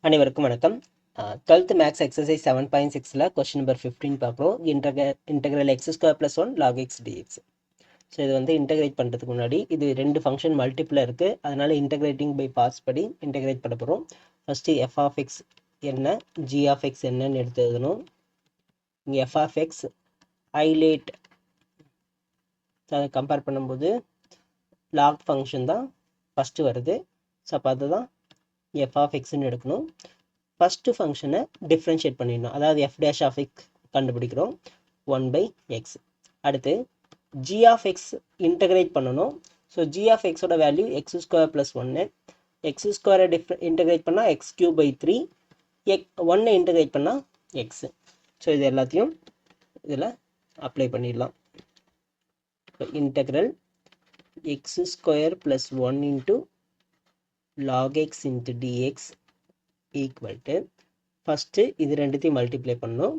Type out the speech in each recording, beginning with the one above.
அனைவருக்கும் வணக்கம். 12th maths exercise 7.6ல கொஸ்டின் நம்பர் 15 பார்க்குறோம். Integral x square plus one log x dx. So இது வந்து இன்டெகிரேட் பண்ணுறதுக்கு முன்னாடி இது ரெண்டு ஃபங்க்ஷன் மல்டிப்பிள் இருக்குது, அதனால் இன்டெகிரேட்டிங் பை பார்ட்ஸ் படி இன்டெகிரேட் பண்ண போகிறோம். ஃபஸ்ட்டு எஃப் ஆஃப் எக்ஸ் என்ன, ஜி ஆஃப் எக்ஸ் என்னன்னு எடுத்து எழுதணும். இங்கே எஃப் ஆஃப் எக்ஸ் ஹைலைட் அதை கம்பேர் பண்ணும்போது லாக் ஃபங்க்ஷன் தான் ஃபஸ்ட்டு வருது. ஸோ அப்போ அதுதான் எஃப் ஆஃப் எக்ஸ்ன்னு எடுக்கணும். ஃபஸ்ட்டு ஃபங்க்ஷனை டிஃப்ரென்ஷியேட் பண்ணிடணும், அதாவது எஃப் டேஷ் ஆஃப் எக்ஸ் கண்டுபிடிக்கிறோம் 1/x. அடுத்து ஜி ஆஃப் எக்ஸ் இன்டகிரேட் பண்ணணும். ஸோ ஜி ஆஃப் எக்ஸோட value x square plus 1, x ஸ்கொயரை இன்டகிரேட் பண்ணால் x³/3, 1 இன்டகிரேட் பண்ணால் எக்ஸ். ஸோ இது எல்லாத்தையும் இதில் அப்ளை பண்ணிடலாம். Integral X square plus 1 into log x into dx equal to, first இது ரெண்டுத்தையும் மல்டிப்ளை பண்ணணும்.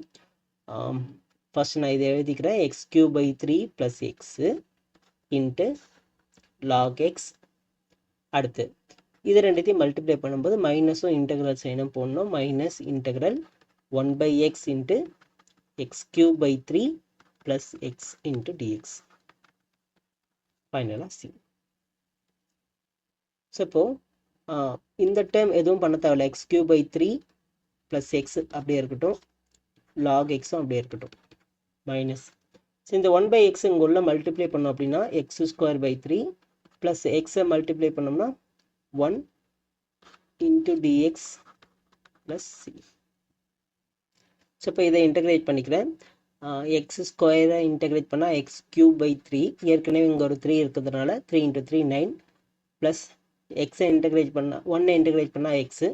ஃபஸ்ட்டு நான் இதை எழுதிக்கிறேன், x³/3 plus x into log x. அடுத்து இது ரெண்டுத்தையும் மல்டிப்ளை பண்ணும்போது மைனஸும் இன்டெக்ரல் சைனும் போடணும். Minus integral 1/x into x³/3 plus X into dx. ஃபைனலாக சி. ஸோ இப்போது இந்த டேர்ம் எதுவும் பண்ண தேவையில்ல, x³/3 ப்ளஸ் எக்ஸ் அப்படியே இருக்கட்டும், லாக் எக்ஸும் அப்படியே இருக்கட்டும், மைனஸ். ஸோ இந்த 1/x இங்கே உள்ள மல்டிப்ளை பண்ணோம் அப்படின்னா x²/3 ப்ளஸ் எக்ஸை மல்டிப்ளை பண்ணோம்னா 1 into dx plus C. So இப்போ இதை இன்டகிரேட் பண்ணிக்கிறேன். எக்ஸ் ஸ்கொயரை இன்டகிரேட் பண்ணால் x³/3, ஏற்கனவே இங்கே ஒரு 3 இருக்கிறதுனால 3 × 3 9 ப்ளஸ் எக்ஸை இன்டகிரேட் பண்ணால் 1 இன்டகிரேட் பண்ணால் எக்ஸு.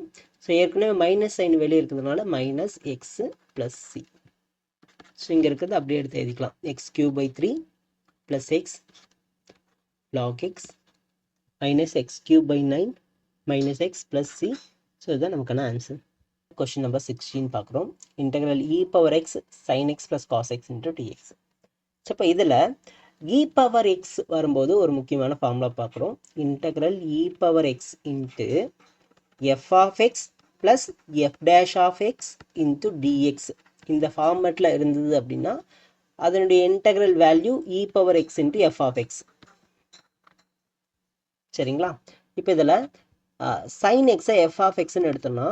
ஸோ ஏற்கனவே மைனஸ் சைன் வெளியே இருக்கிறதுனால minus x plus C. So இங்கே இருக்கிறது அப்படியே எடுத்து எழுதிக்கலாம், x³/3 plus x log x minus x³/9 minus x plus C. So இதுதான் நமக்கான ஆன்சர். கொஸ்டின் நம்பர் 16 பார்க்குறோம். இன்டெக்ரல் e⁻x sin x ப்ளஸ் cos x into dx. So இப்போ இதில் e⁻x வரும்போது ஒரு முக்கியமான ஃபார்முலா பார்க்குறோம். Integral e⁻x into f of x plus f dash of x into dx. இந்த ஃபார்மேட்டில் இருந்தது அப்படின்னா அதனுடைய integral value e⁻x into f of x. சரிங்களா? இப்போ இதில் சைன் எக்ஸை எஃப் ஆஃப் எக்ஸ்ன்னு எடுத்தோம்னா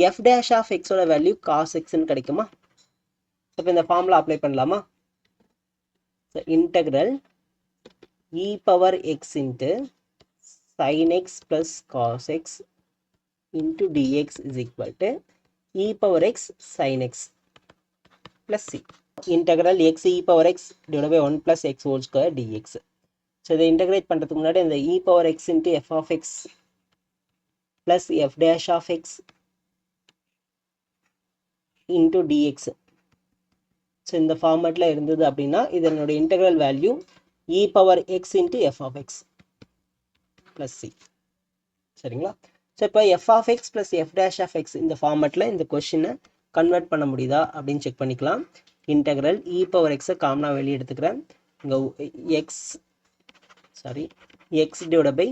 எஃப் டேஷ் ஆஃப் எக்ஸோட வேல்யூ காஸ் எக்ஸ்ன்னு கிடைக்குமா? இப்போ இந்த ஃபார்முலா அப்ளை பண்ணலாமா? Integral e⁻x into sin x plus cos x into dx is equal to e⁻x sin x plus c. Integral x e⁻x divided by 1 plus x whole square dx. So இதை integrate பண்ணுறதுக்கு முன்னாடி இந்த e⁻x into f of x plus f dash of x into dx. So இந்த ஃபார்மேட்டில் இருந்தது அப்படின்னா இதனுடைய integral value e⁻x into f of x plus c. சரிங்களா? ஸோ இப்போ f of x plus f dash of x இந்த ஃபார்மேட்டில் இந்த கொஷினை கன்வெர்ட் பண்ண முடியுதா அப்படின்னு செக் பண்ணிக்கலாம். இன்டெக்ரல் e⁻xஐ காமனாக வெளியே எடுத்துக்கிறேன். இங்கே x divide by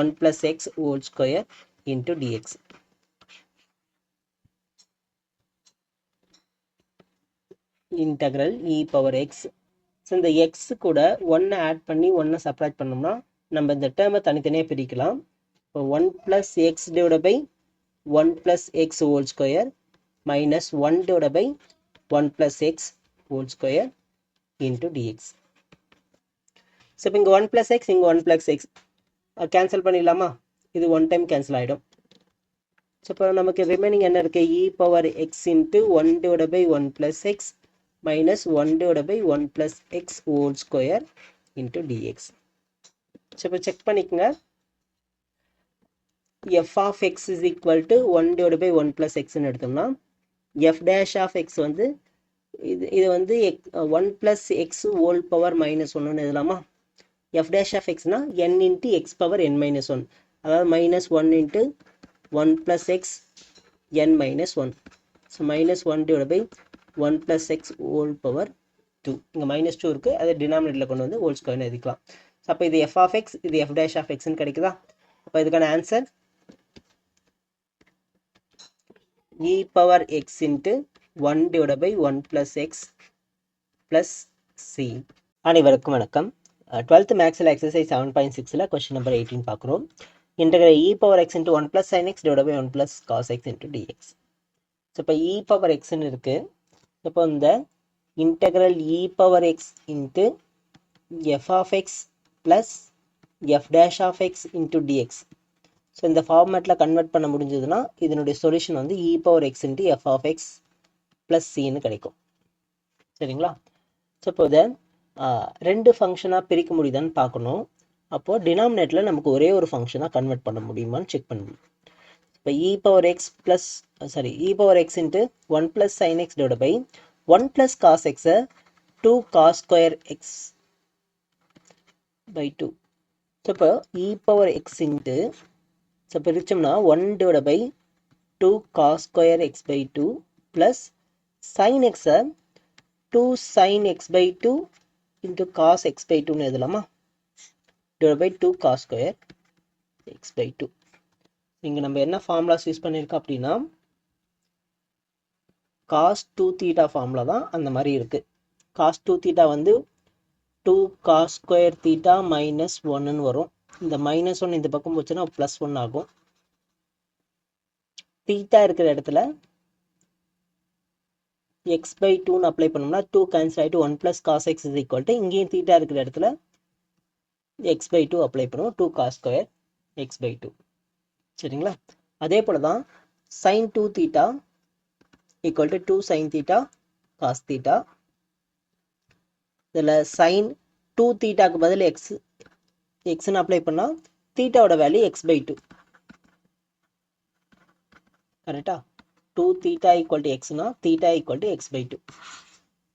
1 + x whole square into dx. Integral e⁻x. So இந்த எக்ஸ் கூட 1 ஆட் பண்ணி 1 சப்ராக்ட் பண்ணோம்னா நம்ம இந்த டேர்மை தனித்தனியாக பிரிக்கலாம். இப்போ 1 + x divided by 1 + x whole square minus 1 divided by 1 + x whole square into dx. So இப்போ இங்கே 1 + x இங்கே 1 + x கேன்சல் பண்ணிடலாமா? இது 1 டைம் கேன்சல் ஆகிடும். ஸோ இப்போ நமக்கு ரிமைனிங் என்ன இருக்குது? e⁻x into 1 divided by 1 + x minus 1 divided by 1 + x whole square into dx. So இப்போ செக் பண்ணிக்கோங்க. f of x is equal to 1 divided by 1 plus x ன்னு எடுத்தோம்னா f dash of x வந்து இது வந்து 1 plus x whole power minus 1 எழுதலாமா? f dash of x னா n into x power n minus 1, அதாவது minus 1 into 1 plus x n minus 1. So minus 1 divided by 1 plus x whole power 2. இங்கே minus 2 இருக்குது, அதை டினாமினேட்டரில் கொண்டு வந்து ஹோல் ஸ்கொயர்னு எழுதிக்கலாம். ஸோ அப்போ இது f of x, இது f dash of xன்னு கிடைக்குதா? அப்போ இதுக்கான answer e power x into 1 divided by 1 plus x plus c. அனைவருக்கும் வணக்கம். 12th மேக்ஸில் எக்ஸசைஸ் 7.6ல் கொஸ்டின் நம்பர் 18 பார்க்குறோம். Integral e power x into 1 plus sin x divided by 1 plus cos x into dx. So இப்போ e power xன்னு இருக்குது. இப்போ இந்த integral e power x into f of x plus f dash of x into dx. So இந்த ஃபார்மேட்டில் convert பண்ண முடிஞ்சதுன்னா இதனுடைய solution வந்து e power x into f of x plus cன்னு கிடைக்கும். சரிங்களா? ஸோ இப்போ இதை ரெண்டு ஃபங்க்ஷனாக பிரிக்க முடியுதான்னு பார்க்கணும். அப்போது டினாமினேட்டில் நமக்கு ஒரே ஒரு ஃபங்க்ஷனாக கன்வெர்ட் பண்ண முடியுமான்னு செக் பண்ணணும். இப்போ e power x into 1 plus sin x divided by 1 plus cos x 2 cos square x by 2. So இப்போ e power x into so பிரிச்சோம்னா 1 divided by 2 cos square x by 2 plus sin x 2 sin x by 2 into cos x by 2ன்னு எழுதலாமா? divided by 2 cos square x by 2. இங்கே நம்ம என்ன formulas use பண்ணியிருக்கோம் அப்படின்னா cos 2 theta formula தான் அந்த மாதிரி இருக்குது. cos 2 theta வந்து 2 cos square theta minus 1ன்னு வரும். இந்த மைனஸ் 1 இந்த பக்கம் போச்சுன்னா ப்ளஸ் 1 ஆகும். தீட்டா இருக்கிற இடத்துல x by 2ன்னு அப்ளை பண்ணோம்னா 2 கேன்சல் ஆகிட்டு 1 plus cos x is equal to இங்கேயும் தீட்டா இருக்கிற இடத்துல x by 2 அப்ளை பண்ணுவோம் 2 cos square x by 2. சரிங்களா? அதே போல தான் sin 2 theta equal to 2 sin theta cos theta. இதில் sin 2 thetaக்கு பதில் xன்னு அப்ளை பண்ணால் தீட்டாவோட வேல்யூ x by 2. கரெக்டா? 2 theta equal to xனா theta equal to x by 2.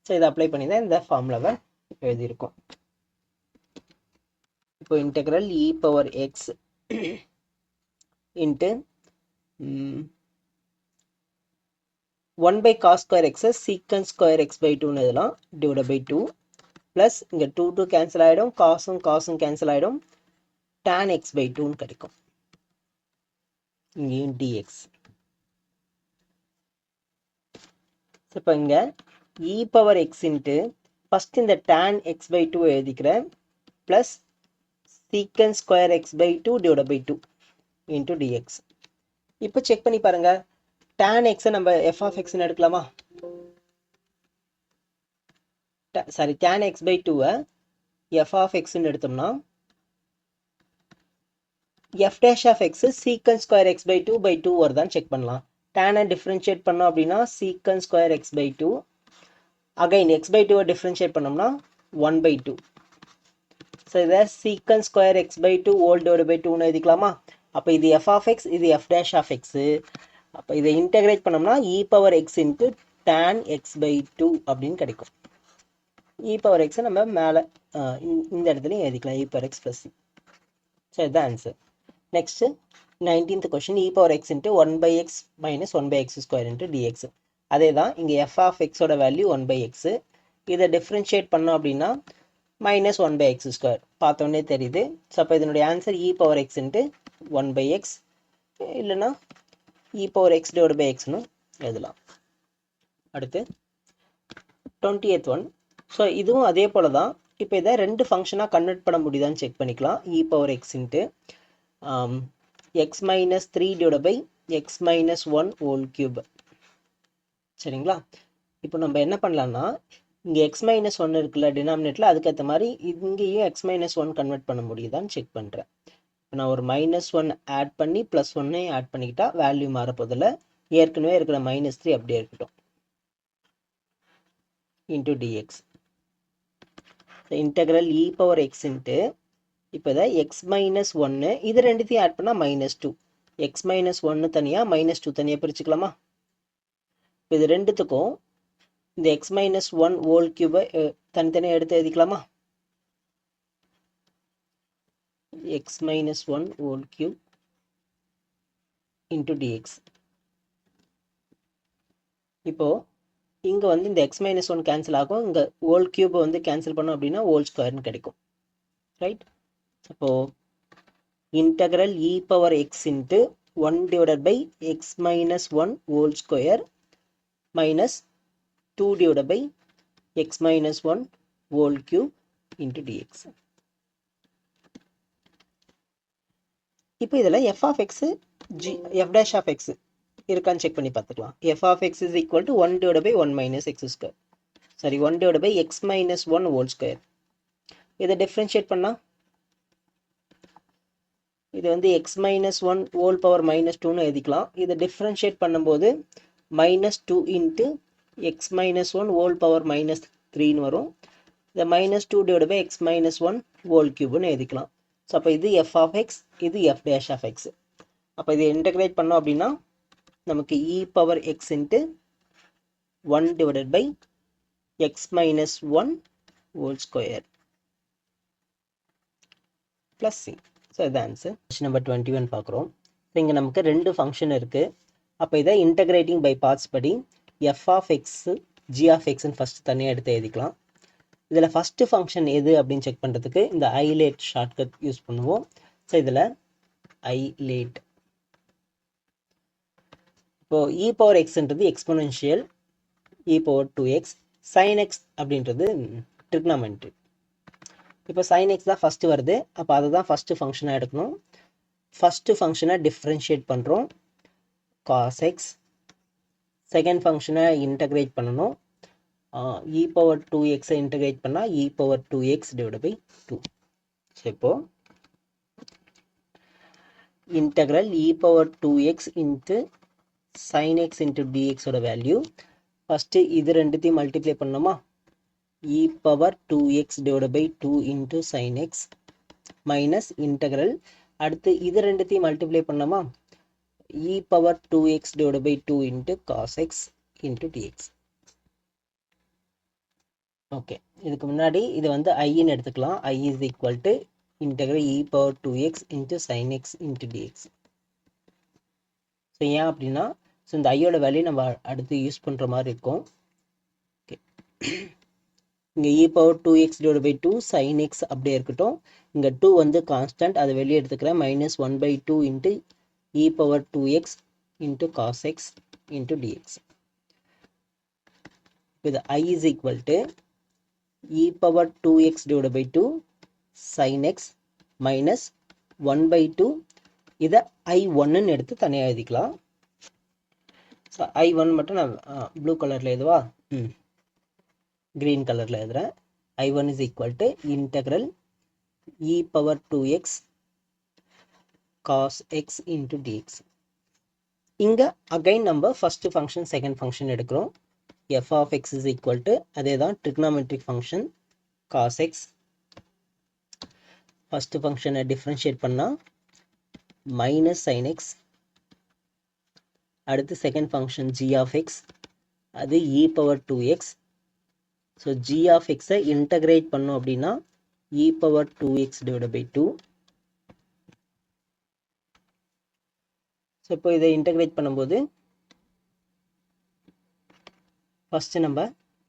So இதை அப்ளை பண்ணி தான் இந்த ஃபார்முலாவை எழுதியிருக்கோம். இப்போ integral e power x into 1 by cos square x secant square x by 2ன்னு எழுதலாம் divided by 2 plus இங்கே 2 கேன்சல் ஆகிடும், காசும் கேன்சல் ஆகிடும், tan x by 2ன்னு கிடைக்கும். இங்கேயும் dx. இப்போ இங்கே e power x into first இந்த tan x by 2 எழுதிக்கிறேன் plus secant square x by 2 divided by 2 into dx. இப்போ செக் பண்ணி பாருங்க. tan x நம்ம f of x எடுக்கலாமா? tan x by 2 f of x எடுத்தோம்னா f dash of x secant square x by 2 வருதான்னு check பண்ணலாம். tan differentiate பண்ணோம் அப்படின்னா secant square x by 2 again x by 2 differentiate பண்ணோம்னா 1 by 2. ஸோ இதை secant square x by 2 whole divided by 2ன்னு எழுதிக்கலாமா? அப்போ இது f of x, இது f dash of x. அப்போ இதை இன்டெகிரேட் பண்ணோம்னா e power x into tan x by 2 அப்படின்னு கிடைக்கும். e power x நம்ம மேலே இந்த இடத்துலையும் எழுதிக்கலாம் e power x plus c. So இதுதான் answer. Next 19th question e power x into 1 by x minus 1 by x square into dx. அதே தான் இங்கே f of x ஓட வேல்யூ 1 by x. இதை டிஃப்ரென்ஷியேட் பண்ணோம் அப்படின்னா மைனஸ் 1 by x ஸ்கொயர் பார்த்தோன்னே தெரியுது. ஸோ அப்போ இதனுடைய answer e power x into 1 by x இல்லைன்னா e power x divided by xன்னு எழுதலாம். அடுத்து 20th one. ஸோ இதுவும் அதே போல தான். இப்போ இதை ரெண்டு ஃபங்க்ஷனாக கன்வெர்ட் பண்ண முடியுதான்னு செக் பண்ணிக்கலாம். e power x into x minus 3 divided by x minus 1 whole cube. சரிங்களா? இப்போ நம்ம என்ன பண்ணலாம்னா இங்கே x minus 1 இருக்குல்ல டினாமினேட்டில், அதுக்கேற்ற மாதிரி இங்கேயும் x minus 1 கன்வெர்ட் பண்ண முடியுதான்னு செக் பண்ணுறேன். இப்போ நான் ஒரு -1 ஆட் பண்ணி +1 ஆட் பண்ணிக்கிட்டா வேல்யூ மாறப்போதில்ல. ஏற்கனவே இருக்கிற -3 அப்படியே இருக்கட்டும் into dx. Integral e power x into இப்போ இதை x minus 1 இது ரெண்டுத்தையும் ஆட் பண்ணால் -2. x minus 1 தனியாக -2 தனியாக பிரிச்சுக்கலாமா? இப்போ இது ரெண்டுத்துக்கும் இந்த x minus 1 whole cube தனித்தனியாக எடுத்து எழுதிக்கலாமா? x minus 1 whole cube into dx. இப்போ இங்கே வந்து இந்த x minus 1 கேன்சல் ஆகும். இங்கே whole cube வந்து கேன்சல் பண்ணோம் அப்படின்னா whole squareன்னு கிடைக்கும். ரைட்? அப்போது integral e power x into 1 divided by x minus 1 whole square minus 2 divided by x minus 1 whole cube into dx. இப்போ இதில் f of x f dash of x இருக்கான்னு check பண்ணி பார்த்துக்கலாம். f of x is equal to 1 divided by 1 minus x square. Sorry, 1 divided by x minus 1 whole square. இதை differentiate பண்ணால் இது வந்து x minus 1 whole power minus 2ன்னு எழுதிக்கலாம். இதை differentiate பண்ணும்போது minus 2 into x minus 1 whole power minus 3ன்னு வரும். இதை minus 2 divided by x minus 1 whole cubeன்னு எழுதிக்கலாம். ஸோ அப்போ இது f of x, இது f dash of x. அப்போ இதை இன்டகிரேட் பண்ணோம் அப்படின்னா நமக்கு e power x into 1 divided by x minus 1 whole square plus c. So இது ஆன்சர். கொஸ்டின் நம்பர் 21 பார்க்குறோம். இங்கே நமக்கு ரெண்டு ஃபங்க்ஷன் இருக்குது. அப்போ இதை இன்டகிரேட்டிங் பை பார்ட்ஸ் படி f of x g of xன்னு ஃபஸ்ட்டு தனியாக எடுத்து எழுதிக்கலாம். இதில் ஃபஸ்ட்டு ஃபங்க்ஷன் எது அப்படின்னு செக் பண்ணுறதுக்கு இந்த ஐலேட் ஷார்ட்கட் யூஸ் பண்ணுவோம். ஸோ இதில் ஐலேட் இப்போது e பவர் எக்ஸ்ன்றது exponential e power 2x, sin x அப்படின்றது ட்ரிக்னாமெட்ரி. இப்போ sin x தான் ஃபஸ்ட்டு வருது. அப்போ அதை தான் ஃபஸ்ட்டு ஃபங்க்ஷனாக எடுக்கணும். ஃபஸ்ட்டு ஃபங்க்ஷனை டிஃப்ரென்ஷியேட் பண்ணுறோம் cos x. செகண்ட் ஃபங்க்ஷனை இன்டகிரேட் பண்ணணும். e பவர் 2x இன்டகிரேட் பண்ணால் e power 2x divide by 2. So இப்போது integral e power 2x into sin x into dx ஓட வேல்யூ ஃபஸ்ட்டு இது ரெண்டுத்தையும் மல்டிப்ளை பண்ணோமா, e power 2x divided by 2 into sin x minus integral அடுத்து இது ரெண்டுத்தையும் multiply பண்ணோமா, e power 2x divided by 2 into cos x into dx. Okay, இதுக்கு முன்னாடி இது வந்து iன்னு எடுத்துக்கலாம். I is equal to integral e power 2x into sin x into dx. So ஏன் அப்படின்னா ஸோ இந்த ஐயோட வேல்யூ நம்ம அடுத்து யூஸ் பண்ணுற மாதிரி இருக்கும். ஓகே, இங்கே e power 2x divided by 2 sin x அப்படியே இருக்கட்டும். இங்கே 2 வந்து கான்ஸ்டன்ட், அதை வெளியே எடுத்துக்கிறேன். Minus 1/2 into e power 2x into cos x into dx. இது I is equal to e power 2x divided by 2 sin x minus 1/2 இதை I1ன்னு எடுத்து தனியாக எழுதிக்கலாம். ஸோ I1 மட்டும் நான் ப்ளூ கலரில் எழுதுவா, green கலரில் எழுதுகிறேன். I1 is equal to integral e power 2x cos x into dx. இங்கே அகைன் நம்ம ஃபஸ்ட்டு ஃபங்க்ஷன் செகண்ட் ஃபங்க்ஷன் எடுக்கிறோம். f of x is equal to அதே தான் trigonometric function cos x. First ஃபங்க்ஷனை டிஃப்ரென்ஷியேட் பண்ணால் மைனஸ் sin x. அடுத்து second function g of x, அது e power 2x. So g of x-ஐ integrate பண்ணோம் அப்படின்னா e power 2x divided by 2. So இப்போ இதை இன்டகிரேட் பண்ணும்போது ஃபஸ்ட்டு நம்ம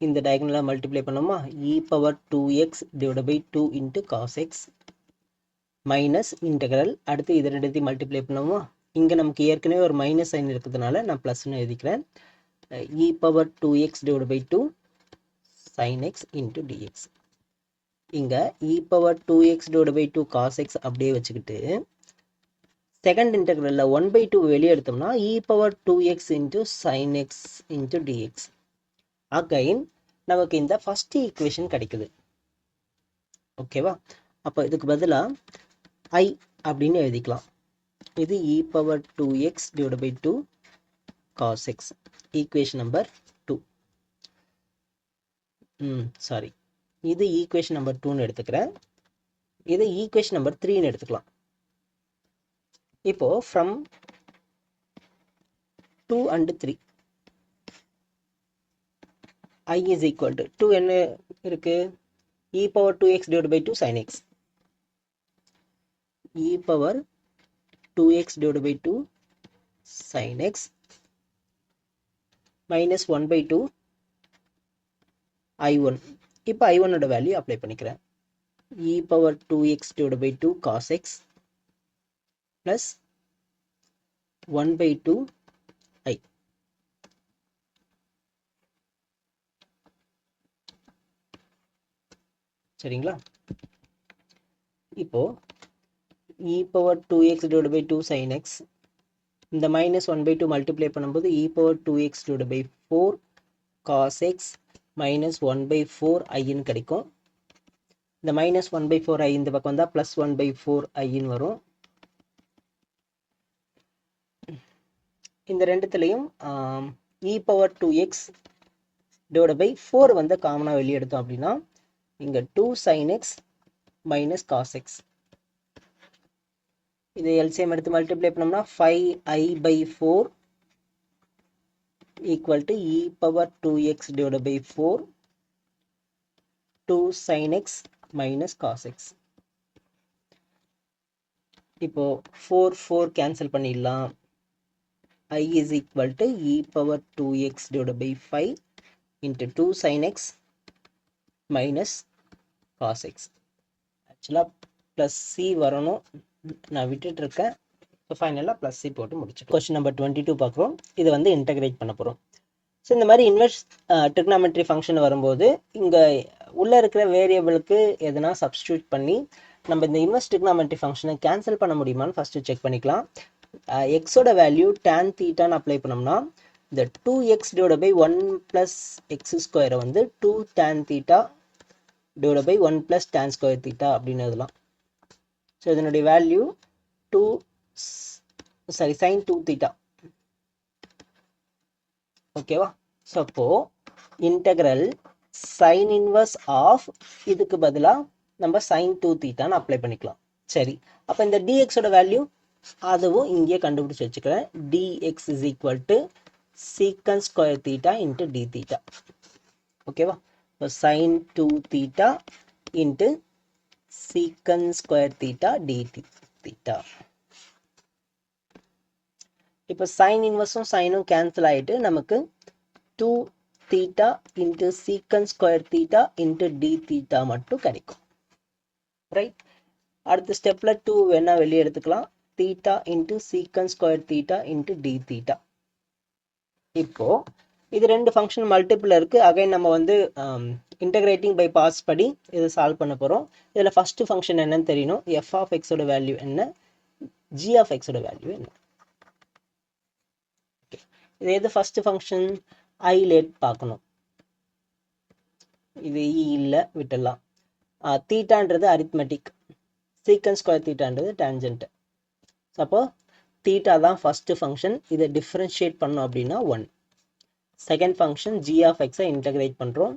இந்த டயகனலாக மல்டிப்ளை பண்ணோமா, e power 2x divided by 2 into cos x minus integral அடுத்து இது ரெண்டுத்தையும் மல்டிப்ளை பண்ணோமா, இங்கே நமக்கு ஏற்கனவே ஒரு மைனஸ் சைன் இருக்கிறதுனால நான் ப்ளஸ்ன்னு எழுதிக்கிறேன். e power 2x divided by 2 sin x into dx. இங்கே e power 2x divided by 2 cos x அப்படியே வச்சுக்கிட்டு செகண்ட் இன்டகிரலில் 1/2 வெளியே எடுத்தோம்னா e power 2x into sin x into dx. Again நமக்கு இந்த ஃபர்ஸ்ட் ஈக்குவேஷன் கிடைக்குது. ஓகேவா, அப்போ இதுக்கு பதிலாக I அப்படின்னு எழுதிக்கலாம். இது e power 2x divided by 2 cos x, equation number 2. Sorry, இது ஈக்குவேஷன் நம்பர் 2ன்னு எடுத்துக்கிறேன். இது ஈக்குவேஷன் நம்பர் 3ன்னு எடுத்துக்கலாம். இப்போ from 2 and 3 I is equal to 2 என்ன இருக்கு, e power 2x divided by 2 sin x. e power 2x divided by 2 sin x minus 1/2 I1. இப்போ I1 ஓட value apply பண்ணிக்கிறேன். e power 2x divided by 2 cos x plus 1/2 I. சரிங்களா? இப்போ e power 2x divided by 2 sin x, இந்த minus 1/2 multiply பண்ணும்போது e power 2x divided by 4 cos x minus 1/4 i ன்னு கிடைக்கும். இந்த minus 1/4 i இந்த பக்கம் வந்தா plus 1/4 i ன்னு வரும். இந்த ரெண்டுத்துலையும் e power 2x divided by 4 வந்து காமனா வெளியே எடுத்தோம் அப்படின்னா இங்க 2 sin x minus cos x. இது LCM எடுத்து மல்டிப்ளை பண்ணோம்னா 5i/4 equal to e power 2x divided by 4 2 sin x minus cos x. இப்போ 4 கேன்சல் பண்ணிடலாம். I is equal to e power 2x divided by 5 into 2 sin x minus cos x. ஆக்சுவலாக plus C வரணும், நான் விட்டுட்டு இருக்கேன். So ஃபைனலாக plus C போட்டு முடிச்சிடும். கொஸ்டின் நம்பர் 22 பார்க்குறோம். இது வந்து இன்டகிரேட் பண்ண போகிறோம். ஸோ இந்த மாதிரி இன்வெர்ஸ் ட்ரிக்னாமெட்ரி ஃபங்க்ஷன் வரும்போது இங்கே உள்ளே இருக்கிற வேரியபிளுக்கு எதனா சப்ஸ்டியூட் பண்ணி நம்ம இந்த இன்வெர்ஸ் ட்ரிக்னாமெட்ரி ஃபங்க்ஷனை கேன்சல் பண்ண முடியுமான்னு ஃபஸ்ட்டு செக் பண்ணிக்கலாம். எக்ஸோட வேல்யூ tan தீட்டான்னு அப்ளை பண்ணோம்னா இந்த 2x divided by 1 plus x ஸ்கொயரை வந்து 2 tan theta divided by 1 plus tan square theta அப்படின்னு எழுதலாம். ஸோ இதனுடைய வேல்யூ sin 2 theta. ஓகேவா? ஸோ அப்போ இன்டெக்ரல் சைன் இன்வர்ஸ் ஆஃப் இதுக்கு பதிலாக நம்ம sin 2 தீட்டான்னு அப்ளை பண்ணிக்கலாம். சரி, அப்போ இந்த dxோட வேல்யூ அதுவும் இங்கே கண்டுபிடிச்சு வச்சுக்கிறேன். dx is equal to secant square theta into d theta. ஓகேவா? இப்போ sin 2 theta into secant square theta d theta. இப்போ sin இன்வர்ஸும் சைனும் கேன்சல் ஆகிட்டு நமக்கு 2 theta into secant square theta into d theta மட்டும் கிடைக்கும். ரைட், அடுத்த ஸ்டெப்பில் 2 வேணா வெளியே எடுத்துக்கலாம். theta into secant square theta into d theta. இப்போ இது ரெண்டு ஃபங்க்ஷன் மல்டிபிள் இருக்குது. அகைன் நம்ம வந்து இன்டகிரேட்டிங் பை பார்ட்ஸ் படி இதை சால்வ் பண்ண போகிறோம். இதில் ஃபஸ்ட்டு ஃபங்க்ஷன் என்னன்னு தெரியணும். எஃப் ஆஃப் எக்ஸோட வேல்யூ என்ன, ஜி ஆஃப் எக்ஸோட வேல்யூ என்ன. இது எது ஃபஸ்ட்டு ஃபங்க்ஷன்? ஐ லேட் பார்க்கணும். இது இல்லை, விட்டுடலாம். தீட்டான்றது அரித்மெட்டிக், சீக்கன் ஸ்கொயர் தீட்டான்றது டேஞ்சன்ட். அப்போ தீட்டா தான் ஃபஸ்ட்டு ஃபங்க்ஷன். இதை டிஃப்ரென்ஷியேட் பண்ணோம் அப்படின்னா 1. செகண்ட் ஃபங்க்ஷன் ஜி ஆஃப் எக்ஸை இன்டகிரேட் பண்ணுறோம்.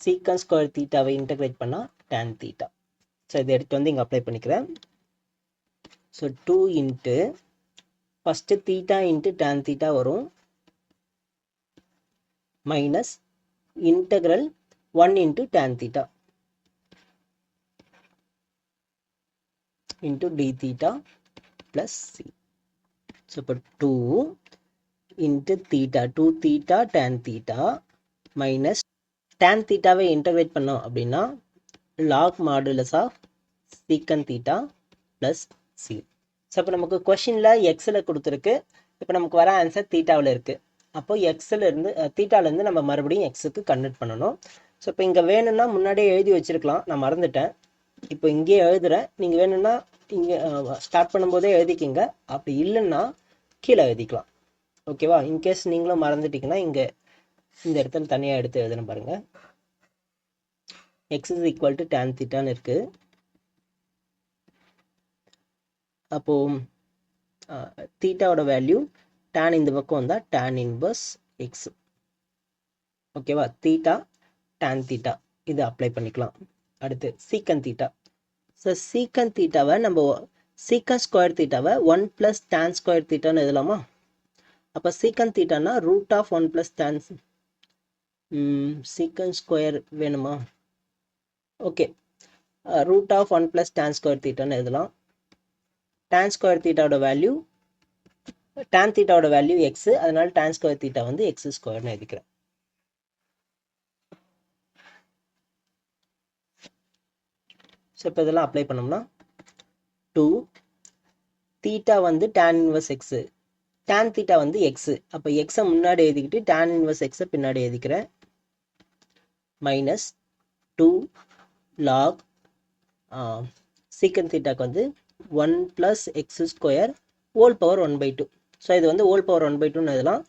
சீக்கன் ஸ்கொயர் தீட்டாவை இன்டகிரேட் பண்ணால் tan தீட்டா. ஸோ இதை எடுத்து வந்து இங்கே அப்ளை பண்ணிக்கிறேன். So 2 into first theta into tan theta வரும், minus integral 1 into tan theta into d theta plus C. So இப்போ 2 into theta 2 theta tan theta minus tan thetaவை இன்டகிரேட் பண்ணோம் அப்படின்னா log modulus of secant theta plus c. So இப்போ நமக்கு கொஷினில் எக்ஸில் கொடுத்துருக்கு. இப்போ நமக்கு வர ஆன்சர் தீட்டாவில் இருக்குது. அப்போ எக்ஸிலேருந்து தீட்டாவிலேருந்து நம்ம மறுபடியும் எக்ஸுக்கு கன்வெர்ட் பண்ணணும். ஸோ இப்போ இங்கே வேணும்னா முன்னாடியே எழுதி வச்சுருக்கலாம், நான் மறந்துட்டேன். இப்போ இங்கேயே எழுதுகிறேன். நீங்கள் வேணும்னா இங்கே ஸ்டார்ட் பண்ணும்போதே எழுதிக்கிங்க, அப்படி இல்லைன்னா கீழே எழுதிக்கலாம். ஓகேவா? இன்கேஸ் நீங்களும் மறந்துட்டீங்கன்னா இங்கே இந்த இடத்துல தனியாக எடுத்து எழுதணும் பாருங்கள். X is equal to tan தீட்டான்னு இருக்குது. அப்போது தீட்டாவோட வேல்யூ tan இந்த பக்கம் வந்தால் tan இன்வர்ஸ் எக்ஸ். ஓகேவா? தீட்டா tan தீட்டா இது அப்ளை பண்ணிக்கலாம். அடுத்து சீக்கன் தீட்டா. ஸோ சீக்கன் தீட்டாவை நம்ம சீக்கன் ஸ்கொயர் தீட்டாவை 1 + tan ஸ்கொயர் தீட்டான்னு எழுதலாமா? அப்போ சீக்கன் தீட்டானா root of 1 + tan secant square வேணுமா? Okay, root of 1 + tan square தீட்டான்னு எழுதலாம். tan ஸ்கொயர் தீட்டாவோட வேல்யூ tan தீட்டாவோட வேல்யூ எக்ஸு, அதனால tan ஸ்கொயர் தீட்டா வந்து எக்ஸ் ஸ்கொயர்னு எழுதிக்கிறேன். ஸோ இப்போ இதெல்லாம் அப்ளை பண்ணோம்னா 2 தீட்டா வந்து tan inverse x tan theta வந்து எக்ஸு, அப்போ எக்ஸை முன்னாடி எழுதிக்கிட்டு tan இன்வர்ஸ் எக்ஸை பின்னாடி எழுதிக்கிறேன். மைனஸ் 2 log சீக்கன் தீட்டாக்கு வந்து 1 + x² ஹோல் பவர் 1/2. ஸோ இது வந்து ஹோல் பவர் 1/2ன்னு எழுதலாம்.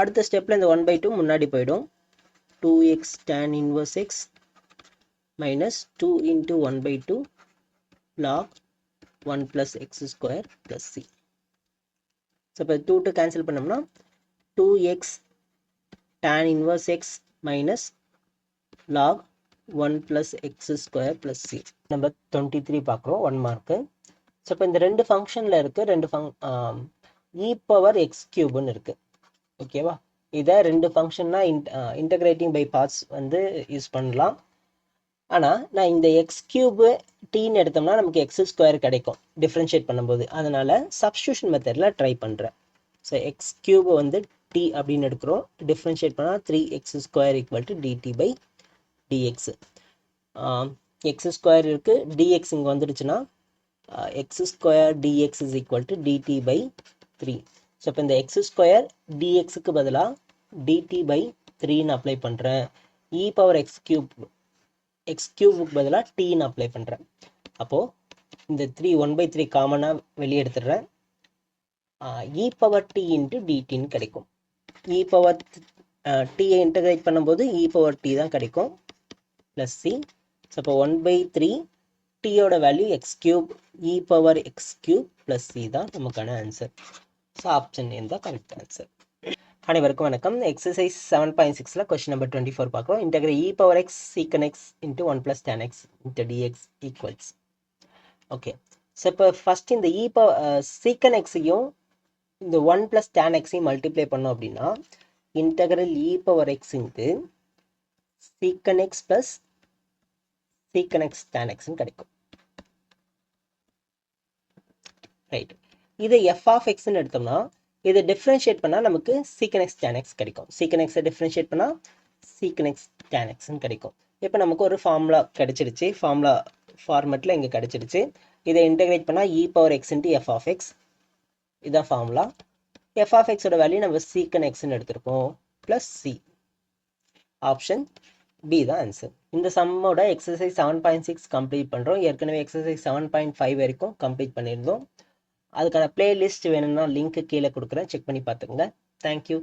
அடுத்த ஸ்டெப்பில் இந்த 1/2 முன்னாடி போயிடும். 2x tan inverse x minus 2 into 1/2 log 1 plus x² plus c. So இப்போ 2 to cancel பண்ணோம்னா 2x tan inverse x minus log 1 plus x² plus c. Number 23 பார்க்குறோம், 1 மார்க்கு. ஸோ இப்போ இந்த ரெண்டு ஃபங்க்ஷனில் இருக்குது, ரெண்டு e power x³ இருக்குது. ஓகேவா? இதை ரெண்டு ஃபங்க்ஷன்னா இன்டகிரேட்டிங் பை பார்ட்ஸ் வந்து யூஸ் பண்ணலாம். ஆனால் நான் இந்த x³ டீன்னு எடுத்தோம்னா நமக்கு x² கிடைக்கும் டிஃப்ரென்ஷியேட் பண்ணும்போது. அதனால் சப்ஸ்டியூஷன் மெத்தடில் ட்ரை பண்ணுறேன். ஸோ x³ வந்து t அப்படின்னு எடுக்கிறோம். டிஃப்ரென்ஷியேட் பண்ணால் 3x² = dt/dx. x² இருக்குது, dx இங்கே வந்துடுச்சுன்னா x² dx = dt/3. ஸோ இப்போ இந்த x² dxக்கு பதிலாக dt/3ன்னு அப்ளை பண்ணுறேன். e power x³ பதிலாக tன்னு அப்ளை பண்ணுறேன். அப்போது இந்த 3 1/3 காமனாக வெளியே எடுத்துடுறேன். e power t into dtன்னு கிடைக்கும். e power tயை இன்டகிரேட் பண்ணும்போது e power t தான் கிடைக்கும், ப்ளஸ் c. ஸோ இப்போ 1/3 tயோட value x³ e power x³ plus c தான் நமக்கான ஆன்சர். ஸோ ஆப்ஷன் ஏன் தான் கரெக்ட் ஆன்சர். அனைவருக்கும் வணக்கம். எக்ஸசைஸ் 7.6ல கொஸ்டின் நம்பர் 24 பார்க்குறோம். Integrate e power x secant x into 1 plus tan x into dx equals. Okay, so இப்போ ஃபஸ்ட் இந்த secant x-ஐயும் இந்த 1 plus tan x-ஐயும் மல்டிப்ளை பண்ணோம் அப்படின்னா integral e power x into secant x plus secant x tan x கிடைக்கும். Right, இதை f of xன்னு எடுத்தோம்னா இதை differentiate பண்ணால் நமக்கு secant x tan x கிடைக்கும். secant x டிஃப்ரென்ஷியேட் பண்ணால் secant x tan xன்னு கிடைக்கும். இப்போ நமக்கு ஒரு ஃபார்முலா கிடைச்சிருச்சு, ஃபார்முலா ஃபார்மெட்டில் இங்கே கிடைச்சிருச்சு. இதை இன்டகிரேட் பண்ணால் e power x into f of x, இதுதான் ஃபார்முலா. f of x ஓட வேல்யூ நம்ம secant xன்னு எடுத்திருக்கோம், ப்ளஸ் c. ஆப்ஷன் பி தான் ஆன்சர். இந்த சம்மோட எக்ஸசைஸ் 7.6 கம்ப்ளீட் பண்ணுறோம். ஏற்கனவே எக்ஸசைஸ் 7.5 வரைக்கும் கம்ப்ளீட் பண்ணியிருந்தோம். அதுக்கான பிளேலிஸ்ட் வேணும்னா லிங்க் கீழே கொடுக்குறேன், செக் பண்ணி பார்த்துக்கோங்க. தேங்க்யூ.